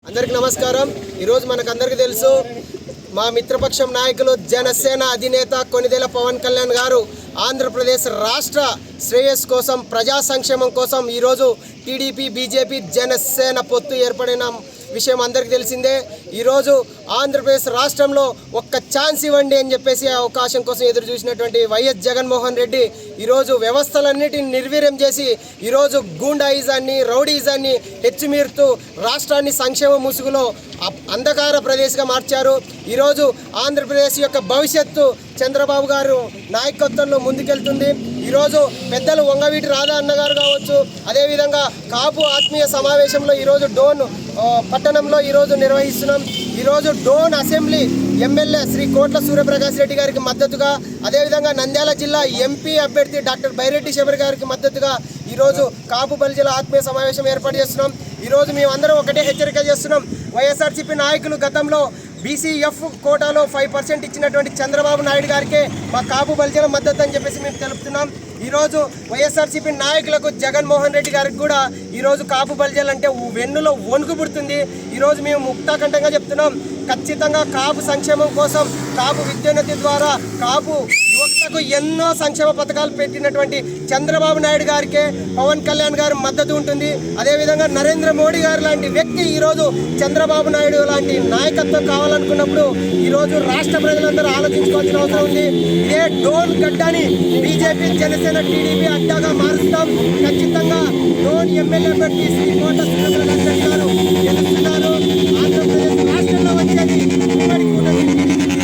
అందరికీ నమస్కారం। ఈరోజు మనకందరికీ తెలుసు మా మిత్రపక్షం నాయకులు జనసేన అధినేత కొనిదెల పవన్ కళ్యాణ్ గారు ఆంధ్రప్రదేశ్ రాష్ట్ర శ్రేయస్సు కోసం ప్రజా సంక్షేమం కోసం ఈరోజు టీడీపీ బీజేపీ జనసేన పొత్తు ఏర్పడిన విషయం అందరికీ తెలిసిందే। ఈరోజు ఆంధ్రప్రదేశ్ రాష్ట్రంలో ఒక్క ఛాన్స్ ఇవ్వండి అని చెప్పేసి అవకాశం కోసం ఎదురు చూసినటువంటి వైఎస్ జగన్మోహన్ రెడ్డి ఈరోజు వ్యవస్థలన్నిటిని నిర్వీర్యం చేసి ఈరోజు గూండాయిజాన్ని రౌడీయిజాన్ని హెచ్చుమీరుతూ రాష్ట్రాన్ని సంక్షేమ ముసుగులో అంధకార ప్రదేశ్గా మార్చారు। ఈరోజు ఆంధ్రప్రదేశ్ యొక్క భవిష్యత్తు చంద్రబాబు గారు నాయకత్వంలో ముందుకెళ్తుంది। ఈరోజు పెద్దలు వంగవీటి రాధా అన్నగారు కావచ్చు, అదేవిధంగా కాపు ఆత్మీయ సమావేశంలో ఈరోజు డోన్ పట్టణంలో ఈరోజు నిర్వహిస్తున్నాం। ఈరోజు డోన్ అసెంబ్లీ ఎమ్మెల్యే శ్రీ కోట్ల సూర్యప్రకాష్ రెడ్డి గారికి మద్దతుగా, అదేవిధంగా నంద్యాల జిల్లా ఎంపీ అభ్యర్థి డాక్టర్ బైరెడ్డి శబరి గారికి మద్దతుగా ఈరోజు కాపు బలిజల ఆత్మీయ సమావేశం ఏర్పాటు చేస్తున్నాం। ఈరోజు మేమందరం ఒకటే హెచ్చరిక చేస్తున్నాం, వైఎస్ఆర్సీపీ నాయకులు గతంలో బీసీఎఫ్ కోటాలో 5% ఇచ్చినటువంటి చంద్రబాబు నాయుడు గారికే మా కాపు బలిజల మద్దతు అని చెప్పేసి మేము తెలుపుతున్నాం। ఈరోజు వైఎస్ఆర్సీపీ నాయకులకు జగన్మోహన్ రెడ్డి గారికి కూడా ఈరోజు కాపు బలిజలు అంటే వెన్నులో వణుకు పుడుతుంది। ఈరోజు మేము ముక్తాకంఠంగా చెప్తున్నాం, ఖచ్చితంగా కాపు సంక్షేమం కోసం కాపు విద్యోన్నతి ద్వారా కాపు యువతకు ఎన్నో సంక్షేమ పథకాలు పెట్టినటువంటి చంద్రబాబు నాయుడు గారికే పవన్ కళ్యాణ్ గారు మద్దతు ఉంటుంది। అదేవిధంగా నరేంద్ర మోడీ గారు లాంటి వ్యక్తి ఈరోజు చంద్రబాబు నాయుడు లాంటి నాయకత్వం కావాలనుకున్నప్పుడు ఈరోజు రాష్ట్ర ప్రజలందరూ ఆలోచించుకోవాల్సిన అవసరం ఉంది। ఇదే డోన్ గడ్డని బీజేపీ జనసేన టీడీపీ అడ్డాగా మారుస్తాం। ఖచ్చితంగా డోన్ ఎమ్మెల్యే అభ్యర్థి శ్రీ కోట్ల సూర్యప్రకాష్ రెడ్డి గారు గెలుస్తున్నారు। ఆంధ్రప్రదేశ్ రాష్ట్రంలో వచ్చేది ఉమ్మడి కూటమి